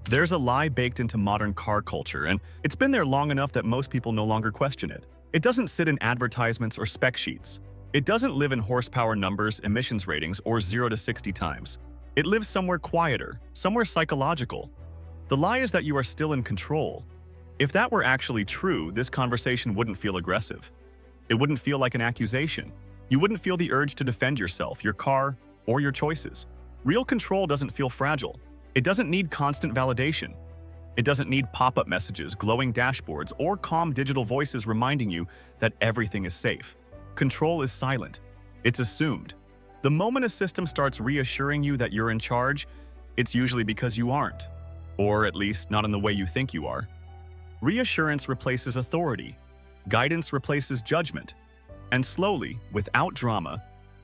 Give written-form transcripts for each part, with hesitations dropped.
There's a lie baked into modern car culture, and it's been there long enough that most people no longer question it. It doesn't sit in advertisements or spec sheets. It doesn't live in horsepower numbers, emissions ratings, or 0 to 60 times. It lives somewhere quieter, somewhere psychological. The lie is that you are still in control. If that were actually true, this conversation wouldn't feel aggressive. It wouldn't feel like an accusation. You wouldn't feel the urge to defend yourself, your car, or your choices. Real control doesn't feel fragile. It doesn't need constant validation. It doesn't need pop-up messages, glowing dashboards, or calm digital voices reminding you that everything is safe. Control is silent. It's assumed. The moment a system starts reassuring you that you're in charge, it's usually because you aren't, or at least not in the way you think you are. Reassurance replaces authority. Guidance replaces judgment. And slowly, without drama,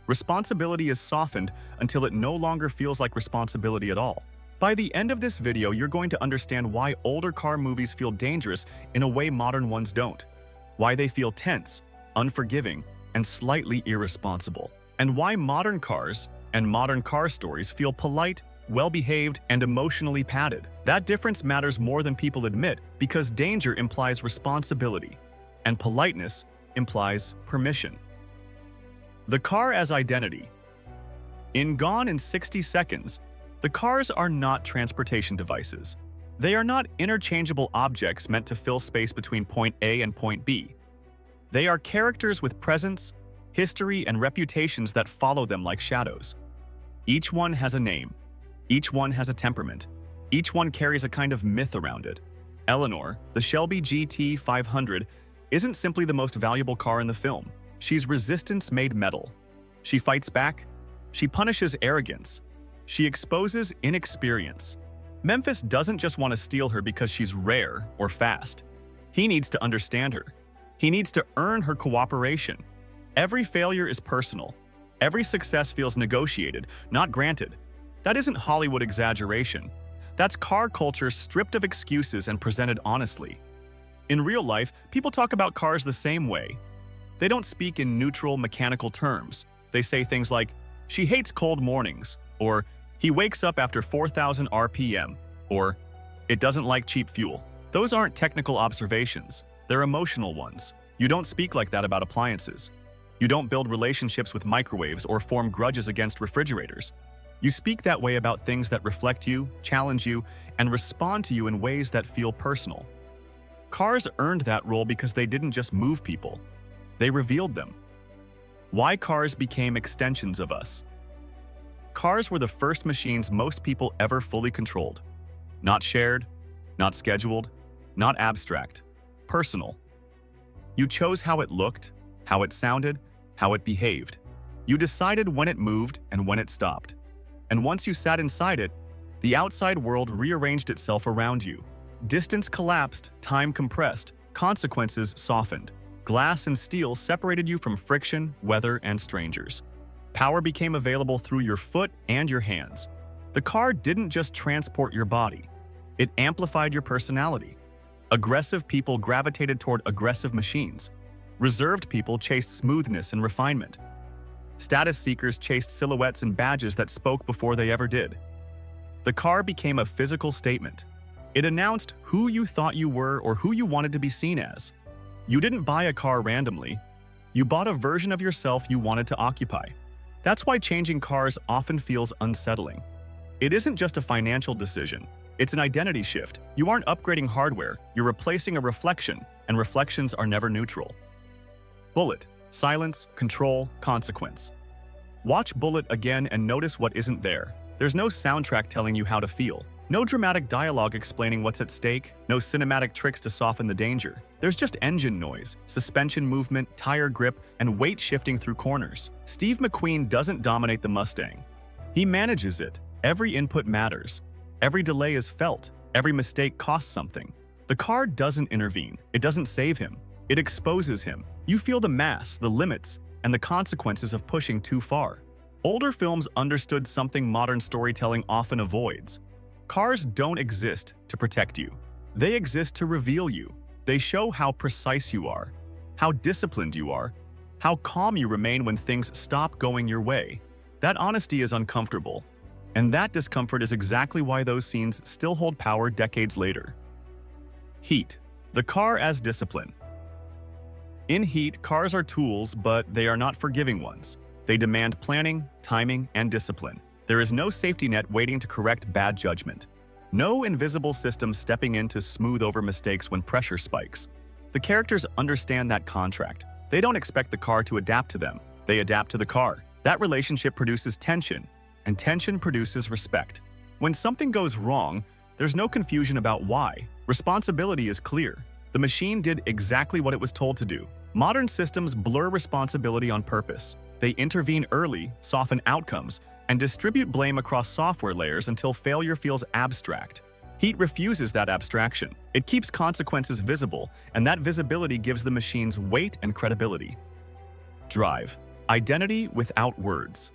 responsibility is softened until it no longer feels like responsibility at all. By the end of this video, you're going to understand why older car movies feel dangerous in a way modern ones don't, why they feel tense, unforgiving, and slightly irresponsible, and why modern cars and modern car stories feel polite, well-behaved, and emotionally padded. That difference matters more than people admit because danger implies responsibility, and politeness implies permission. The car as identity. In Gone in 60 Seconds, the cars are not transportation devices. They are not interchangeable objects meant to fill space between point A and point B. They are characters with presence, history, and reputations that follow them like shadows. Each one has a name. Each one has a temperament. Each one carries a kind of myth around it. Eleanor, the Shelby GT 500, isn't simply the most valuable car in the film. She's resistance made metal. She fights back. She punishes arrogance. She exposes inexperience. Memphis doesn't just want to steal her because she's rare or fast. He needs to understand her. He needs to earn her cooperation. Every failure is personal. Every success feels negotiated, not granted. That isn't Hollywood exaggeration. That's car culture stripped of excuses and presented honestly. In real life, people talk about cars the same way. They don't speak in neutral, mechanical terms. They say things like, "She hates cold mornings," or "He wakes up after 4,000 RPM," or "It doesn't like cheap fuel." Those aren't technical observations. They're emotional ones. You don't speak like that about appliances. You don't build relationships with microwaves or form grudges against refrigerators. You speak that way about things that reflect you, challenge you, and respond to you in ways that feel personal. Cars earned that role because they didn't just move people. They revealed them. Why cars became extensions of us. Cars were the first machines most people ever fully controlled. Not shared, not scheduled, not abstract, personal. You chose how it looked, how it sounded, how it behaved. You decided when it moved and when it stopped. And once you sat inside it, the outside world rearranged itself around you. Distance collapsed, time compressed, consequences softened. Glass and steel separated you from friction, weather, and strangers. Power became available through your foot and your hands. The car didn't just transport your body. It amplified your personality. Aggressive people gravitated toward aggressive machines. Reserved people chased smoothness and refinement. Status seekers chased silhouettes and badges that spoke before they ever did. The car became a physical statement. It announced who you thought you were or who you wanted to be seen as. You didn't buy a car randomly. You bought a version of yourself you wanted to occupy. That's why changing cars often feels unsettling. It isn't just a financial decision. It's an identity shift. You aren't upgrading hardware, you're replacing a reflection, and reflections are never neutral. Bullet. Silence, control, consequence. Watch Bullet again and notice what isn't there. There's no soundtrack telling you how to feel. No dramatic dialogue explaining what's at stake. No cinematic tricks to soften the danger. There's just engine noise, suspension movement, tire grip, and weight shifting through corners. Steve McQueen doesn't dominate the Mustang. He manages it. Every input matters. Every delay is felt. Every mistake costs something. The car doesn't intervene. It doesn't save him. It exposes him. You feel the mass, the limits, and the consequences of pushing too far. Older films understood something modern storytelling often avoids. Cars don't exist to protect you. They exist to reveal you. They show how precise you are, how disciplined you are, how calm you remain when things stop going your way. That honesty is uncomfortable. And that discomfort is exactly why those scenes still hold power decades later. Heat. The car as discipline. In heat, cars are tools, but they are not forgiving ones. They demand planning, timing, and discipline. There is no safety net waiting to correct bad judgment. No invisible system stepping in to smooth over mistakes when pressure spikes. The characters understand that contract. They don't expect the car to adapt to them. They adapt to the car. That relationship produces tension, and tension produces respect. When something goes wrong, there's no confusion about why. Responsibility is clear. The machine did exactly what it was told to do. Modern systems blur responsibility on purpose. They intervene early, soften outcomes, and distribute blame across software layers until failure feels abstract. Heat refuses that abstraction. It keeps consequences visible, and that visibility gives the machines weight and credibility. Drive. Identity without words.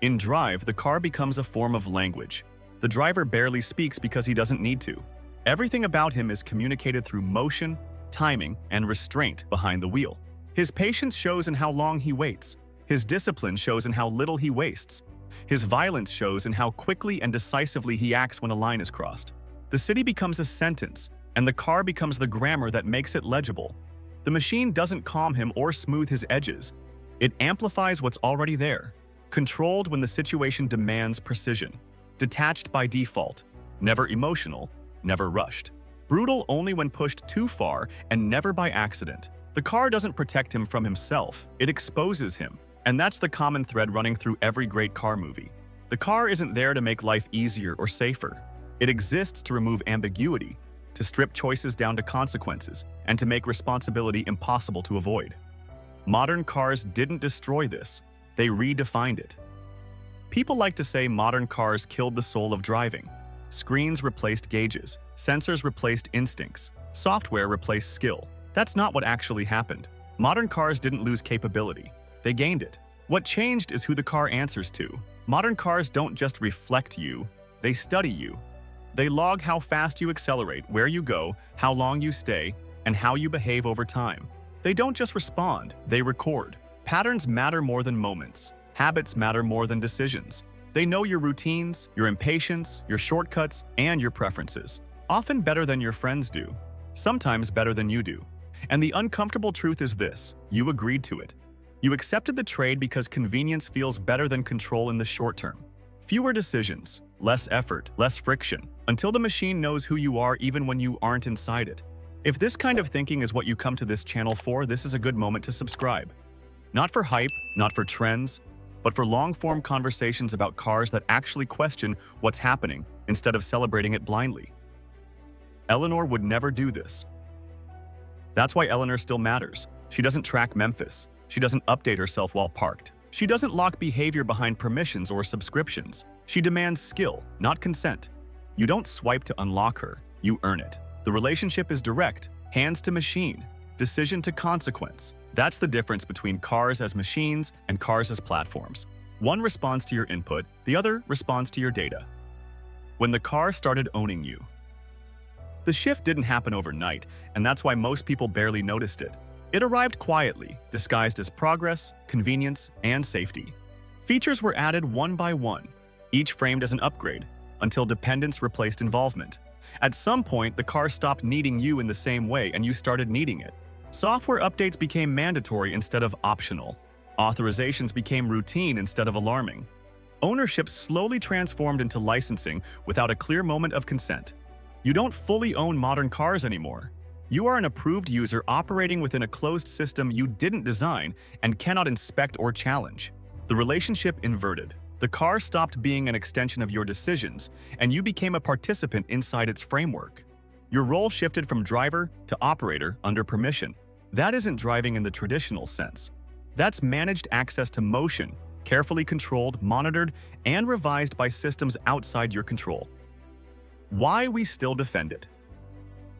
In Drive, the car becomes a form of language. The driver barely speaks because he doesn't need to. Everything about him is communicated through motion, timing, and restraint behind the wheel. His patience shows in how long he waits. His discipline shows in how little he wastes. His violence shows in how quickly and decisively he acts when a line is crossed. The city becomes a sentence, and the car becomes the grammar that makes it legible. The machine doesn't calm him or smooth his edges. It amplifies what's already there. Controlled when the situation demands precision. Detached by default. Never emotional, never rushed. Brutal only when pushed too far and never by accident. The car doesn't protect him from himself, it exposes him. And that's the common thread running through every great car movie. The car isn't there to make life easier or safer. It exists to remove ambiguity, to strip choices down to consequences, and to make responsibility impossible to avoid. Modern cars didn't destroy this, they redefined it. People like to say modern cars killed the soul of driving. Screens replaced gauges, sensors replaced instincts, software replaced skill. That's not what actually happened. Modern cars didn't lose capability. They gained it. What changed is who the car answers to. Modern cars don't just reflect you, they study you. They log how fast you accelerate, where you go, how long you stay, and how you behave over time. They don't just respond, they record. Patterns matter more than moments. Habits matter more than decisions. They know your routines, your impatience, your shortcuts, and your preferences. Often better than your friends do. Sometimes better than you do. And the uncomfortable truth is this: you agreed to it. You accepted the trade because convenience feels better than control in the short term. Fewer decisions, less effort, less friction, until the machine knows who you are even when you aren't inside it. If this kind of thinking is what you come to this channel for, this is a good moment to subscribe. Not for hype, not for trends, but for long-form conversations about cars that actually question what's happening instead of celebrating it blindly. Eleanor would never do this. That's why Eleanor still matters. She doesn't track Memphis. She doesn't update herself while parked. She doesn't lock behavior behind permissions or subscriptions. She demands skill, not consent. You don't swipe to unlock her, you earn it. The relationship is direct, hands to machine, decision to consequence. That's the difference between cars as machines and cars as platforms. One responds to your input, the other responds to your data. When the car started owning you. The shift didn't happen overnight, and that's why most people barely noticed it. It arrived quietly, disguised as progress, convenience, and safety. Features were added one by one, each framed as an upgrade, until dependence replaced involvement. At some point, the car stopped needing you in the same way, and you started needing it. Software updates became mandatory instead of optional. Authorizations became routine instead of alarming. Ownership slowly transformed into licensing without a clear moment of consent. You don't fully own modern cars anymore. You are an approved user operating within a closed system you didn't design and cannot inspect or challenge. The relationship inverted. The car stopped being an extension of your decisions, and you became a participant inside its framework. Your role shifted from driver to operator under permission. That isn't driving in the traditional sense. That's managed access to motion, carefully controlled, monitored, and revised by systems outside your control. Why we still defend it?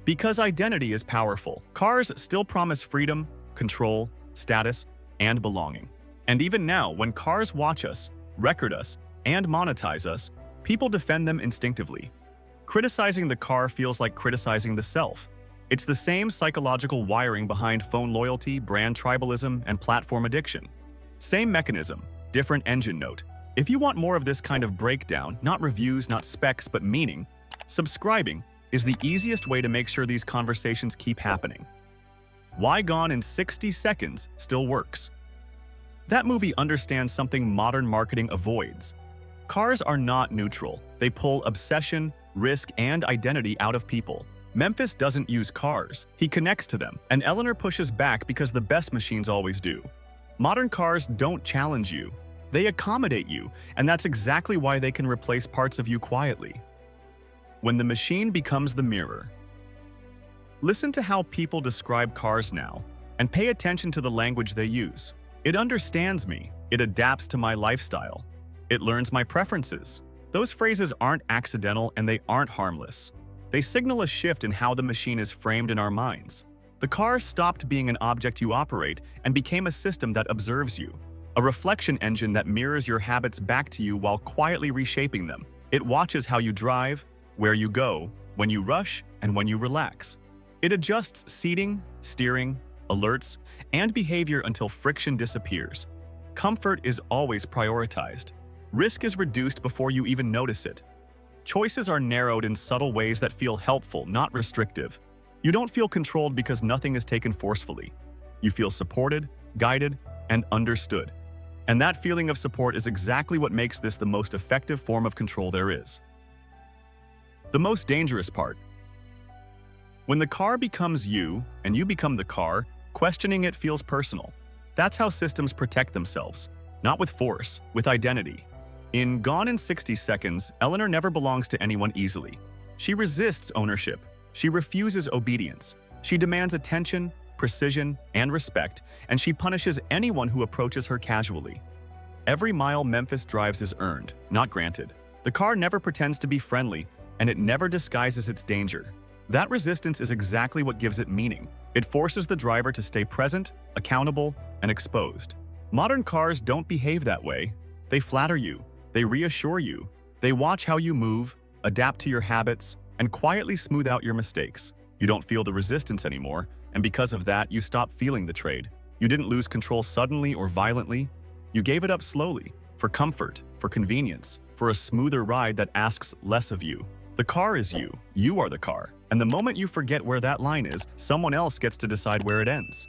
Because identity is powerful. Cars still promise freedom, control, status, and belonging. And even now, when cars watch us, record us, and monetize us, people defend them instinctively. Criticizing the car feels like criticizing the self. It's the same psychological wiring behind phone loyalty, brand tribalism, and platform addiction. Same mechanism, different engine note. If you want more of this kind of breakdown, not reviews, not specs, but meaning, subscribing is the easiest way to make sure these conversations keep happening. Why Gone in 60 Seconds still works. That movie understands something modern marketing avoids. Cars are not neutral. They pull obsession, risk, and identity out of people. Memphis doesn't use cars. He connects to them, and Eleanor pushes back because the best machines always do. Modern cars don't challenge you. They accommodate you, and that's exactly why they can replace parts of you quietly. When the machine becomes the mirror. Listen to how people describe cars now, and pay attention to the language they use. It understands me. It adapts to my lifestyle. It learns my preferences. Those phrases aren't accidental and they aren't harmless. They signal a shift in how the machine is framed in our minds. The car stopped being an object you operate and became a system that observes you. A reflection engine that mirrors your habits back to you while quietly reshaping them. It watches how you drive, where you go, when you rush, and when you relax. It adjusts seating, steering, alerts, and behavior until friction disappears. Comfort is always prioritized. Risk is reduced before you even notice it. Choices are narrowed in subtle ways that feel helpful, not restrictive. You don't feel controlled because nothing is taken forcefully. You feel supported, guided, and understood. And that feeling of support is exactly what makes this the most effective form of control there is. The most dangerous part. When the car becomes you, and you become the car, questioning it feels personal. That's how systems protect themselves. Not with force, with identity. In Gone in 60 Seconds, Eleanor never belongs to anyone easily. She resists ownership. She refuses obedience. She demands attention, precision, and respect, and she punishes anyone who approaches her casually. Every mile Memphis drives is earned, not granted. The car never pretends to be friendly, and it never disguises its danger. That resistance is exactly what gives it meaning. It forces the driver to stay present, accountable, and exposed. Modern cars don't behave that way. They flatter you. They reassure you. They watch how you move, adapt to your habits, and quietly smooth out your mistakes. You don't feel the resistance anymore, and because of that, you stop feeling the trade. You didn't lose control suddenly or violently. You gave it up slowly, for comfort, for convenience, for a smoother ride that asks less of you. The car is you. You are the car. And the moment you forget where that line is, someone else gets to decide where it ends.